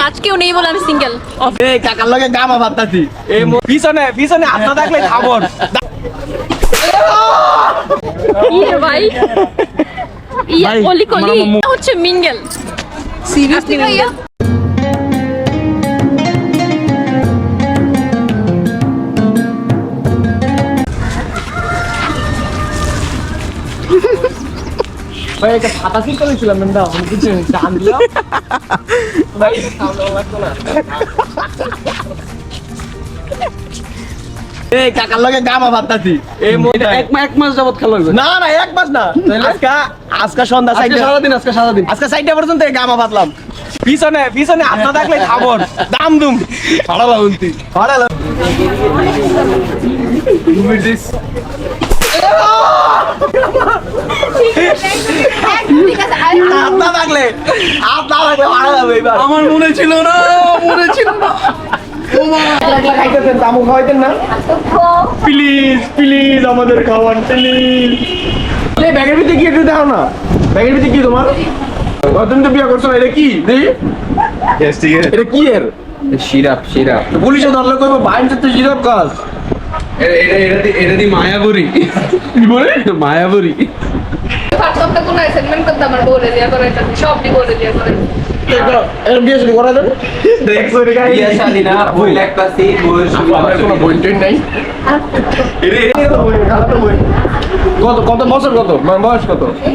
আজকেও নেই বলে আমি সিঙ্গেল। এই কাকার লগে গামা ভাবতাছি এই পিছনে পিছনে হাতটা থাকলে খবর কি রে ভাই ইয়া কলি কলি হচ্ছে মিঙ্গেল। সিরিয়াসলি ভাইয়া ভাই একটা ছাতা ছিল করেছিলাম না আমি কিছু টান দিলাম ভাই সামনে লাগতো না এই কাকার লগে গামা ভাবতাছি এই এক মাস যাবত খেলা হইবে না না এক মাস না আজকে সন্ধ্যা আজকে সাইডটা পর্যন্ত এই গামা ভাবলাম পিছনে পিছনে হাতটা থাকলে খবর দাম দুম ফাড়ালা উন্তি ফাড়ালা আমার মনে ছিল না প্লিজ প্লিজ আমাদের খাওয়ান প্লিজ ব্যাগের ভিতরে কি একটু দেখো না ব্যাগের ভিতরে কি তোমার তুমি তো বিয়ে করছো না এটা কি এটা কি এর সিরাপ পুলিশে ধরলে কইব বাইন তো সিরাপ কাজ এটা দি মায়াবুরি কি বলে মায়াবুরি হোয়াটসঅ্যাপে কোন অ্যাসাইনমেন্ট করতে আমার বলে দিয়া করে এটা সব দি বলে দিয়া করে এর বিয়ে শুরু করা যাবে দেখছো রে গাই বিয়ে শাদী না বই লাগতাছি বই কোনো বইটই নাই কত কত বছর কত মানে বয়স কত এই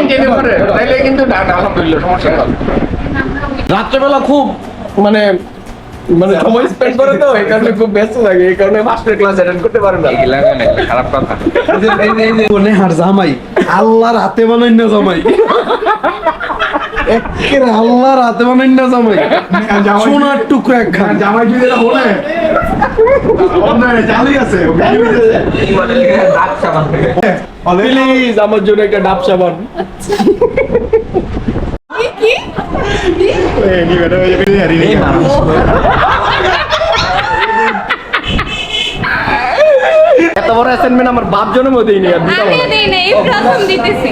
90 করে তাইলে কিন্তু আলহামদুলিল্লাহ সমস্যা নেই রাত্রেবেলা খুব মানে মানে সময় স্পেন্ড করে তো এই কারণে খুব ব্যস্ত থাকে এই কারণে মাস্টার ক্লাস অ্যাটেন্ড করতে পারেন না খারাপ কথা মনে হার জামাই আল্লাহর হাতে বানাই না জামাই একেবারে আল্লাহর হাতে বানাই না জামাই সোনার টুকরা একখান জামাই যদি এটা বলে জালি আছে প্লিজ আমার জন্য একটা ডাব সাবান এত বড় অ্যাসাইনমেন্ট আমার বাপ জন্য দেই নি আমি দেই নাই প্রথম দিতেছি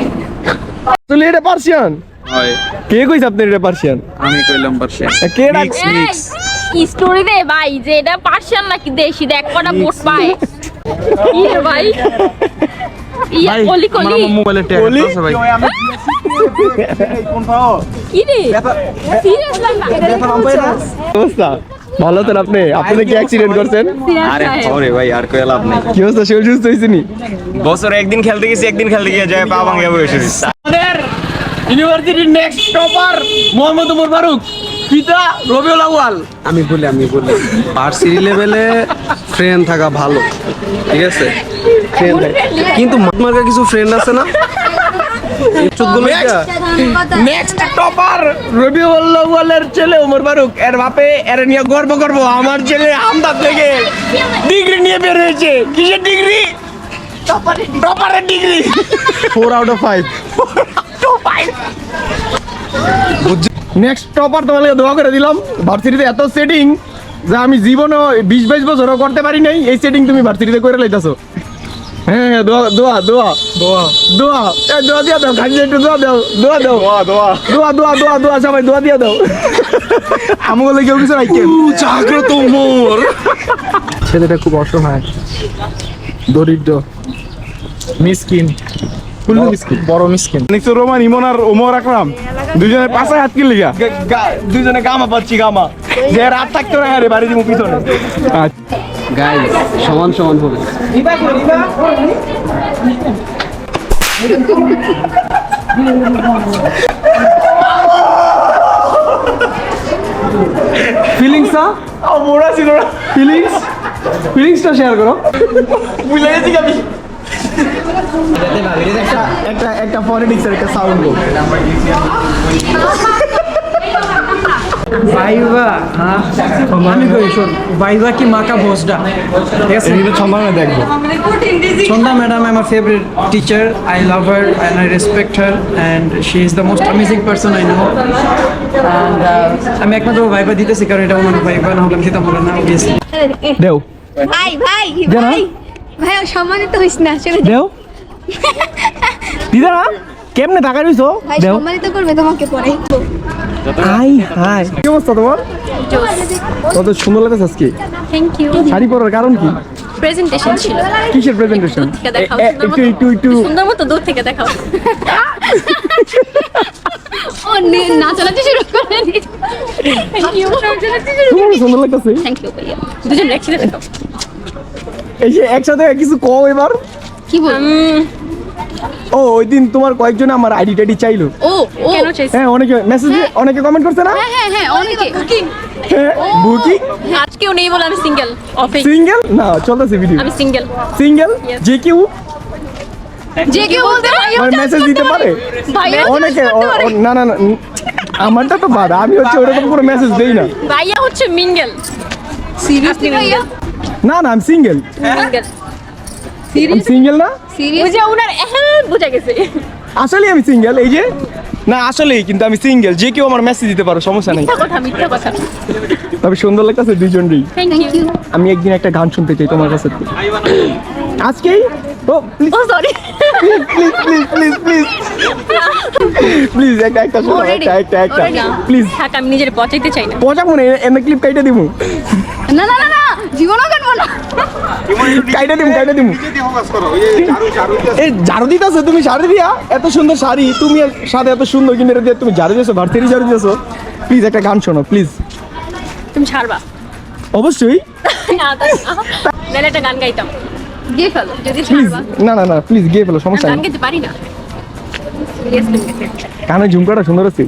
তুই এটা পার্সিয়ান হয় কে কইছ আপনি এটা পার্সিয়ান আমি কইলাম পারছেন কে ডাক কি স্টোরি দে ভাই যে এটা পার্সিয়ান নাকি দেশি দেখ কটা বোট পায় কি রে ভাই ইয়া কলি কলি মোবাইলে ট্যাগ আছে ভাই কি রে সিরিয়াস লাগা অবস্থা ভালো তো আপনি আপনি কি অ্যাক্সিডেন্ট করছেন আরে ওরে ভাই আর কই লাভ নাই কি অবস্থা শরীর সুস্থ হইছে নি বছরে একদিন খেলতে গেছি একদিন খেলতে গিয়ে যায় পা ভাঙে বসে দিছি আমাদের ইউনিভার্সিটির নেক্সট টপার মোহাম্মদ ওমর ফারুক পিতা রবিউল আউয়াল আমি বলি ভার্সিটি লেভেলে ফ্রেন্ড থাকা ভালো ঠিক আছে ফ্রেন্ড কিন্তু মার্কা কিছু ফ্রেন্ড আছে না নেক্সট টপার রবিউল আউয়ালের ছেলে ওমর ফারুক এর বাপে এর নিয়ে গর্ব করব আমার ছেলে আমদাদ থেকে ডিগ্রি নিয়ে বের হয়েছে কিসের ডিগ্রি টপারের degree 4 out of 5 next topper তোমাকে দোয়া করে দিলাম ভার্সিটিতে এত সেটিং যা আমি জীবনে 20-22 বছরও করতে পারি নাই এই সেটিং তুমি ভার্সিটিতে করে লাইতাছো হ্যাঁ দোয়া দোয়া দোয়া দোয়া দোয়া এই দোয়া দিয়া দাও খালি একটু দোয়া দাও দোয়া দাও দোয়া দোয়া দোয়া দোয়া দোয়া সবাই দোয়া দিয়া দাও আমগুলো কেউ কিছু রাখে জাগ্রত মোর ছেলেটা খুব অসহায় দরিদ্র মিসকিন ফুল মিসকিন বড় মিসকিন নিচু রোমান ইমন আর ওমর আকরাম দুজনের পাশে হাত কি লিগা দুজনে গামা পাচ্ছি গামা যে রাত থাকতো না রে বাড়ি দিব পিছনে গাইস সমান হবে ফিলিংসটা মোড়া ছিল না ফিলিংসটা শেয়ার করো বুঝলে গেছি আমি একটা পলিটিক্সের একটা সাউন্ড ভাইবা হ্যাঁ আমি কই শোন ভাইবা কি মাকা ভোসডা ঠিক আছে এটা সম্ভাবনা দেখবো Chonda madam, I'm a favorite teacher. I love her and I respect her, and she is the most amazing person I know. And আমি একমাত্র ভাইবা দিতেছি কারণ এটা আমার ভাইবা না হলে খেতাম না obviously. দেও ভাই ভাই জানা? ভাই ভাই সম্মানিত হইছ না আসলে দেও দিদা না কেমনে টাকা দিছো ভাই দেও সম্মানিত করবে তোমাকে পরে হাই কি অবস্থা তোমার? কত সুন্দর লাগছে আজকে। Thank you. শাড়ি পরার কারণ কি? প্রেজেন্টেশন ছিল। কিসের প্রেজেন্টেশন? থেকে দেখাও, একটু সুন্দর মতো দূর থেকে দেখাও। ও নাচানাচি শুরু করে নি। Thank you. তোমার সুন্দর লাগতেছে। থ্যাংক ইউ ভাইয়া। দুজন একসাথে দেখাও। এই যে একসাথে কিছু কও এবার। কি বল? ও ওই দিন তোমার কয়েকজন আমার আইডি টাইডি চাইলো। ও কেন চাইছ? হ্যাঁ অনেকে মেসেজ অনেকে কমেন্ট করছে না? হ্যাঁ অনেকে বুকিং। হ্যাঁ বুকিং আজকেও নেই বলে আমি সিঙ্গেল অফে। সিঙ্গেল না চলতেছে ভিডিও আমি সিঙ্গেল। সিঙ্গেল যে কেউ যে কেউ বলতে ভাইয়া আমার মেসেজ দিতে পারে ভাইয়া অনেকে না না না আমারটা তো বাদ আমি হচ্ছে ওরকম কোনো মেসেজ দেই না ভাইয়া হচ্ছে মিঙ্গেল। সিরিয়াসলি ভাইয়া? না না আমি সিঙ্গেল মিঙ্গেল। আমি সিঙ্গেল না বুঝে উনার বুঝা গেছে। আসলে আমি সিঙ্গেল এই যে না আসলেই কিন্তু আমি সিঙ্গেল যে কেউ আমার মেসেজ দিতে পারো সমস্যা নেই মিথ্যা কথা। তবে সুন্দর লাগতেছে দুইজনেরই থ্যাংক ইউ। আমি একদিন একটা গান শুনতে চাই তোমার কাছে আজকেই ও প্লিজ ও sorry. Please please please please please একটা শোনো একটা প্লিজ থাক আমি নিজের পচাইতে চাই না। পচা মনে এমনি ক্লিপ কাইটা দিমু না না না না জীবনও কাটবো না। কাইটা দিমু এই ঝাড়ু দিতেছো তুমি শাড়ি দিয়া এত সুন্দর শাড়ি তুমি আর সাথে এত সুন্দর কিনে দিয়ে তুমি ঝাড়ু দিয়েছো ভার্সিটি ঝাড়ু দিয়েছো প্লিজ একটা গান শোনো প্লিজ তুমি ছাড়বা? অবশ্যই না নাহলে একটা গান গাইতাম। গিয়ে ফেলো যদি প্লিজ ছাড়বা। না না না প্লিজ গিয়ে ফেলো সমস্যা গান নেই গাইতে পারি না। সিরিয়াসলি। কানে ঝুমকাটা সুন্দর আছে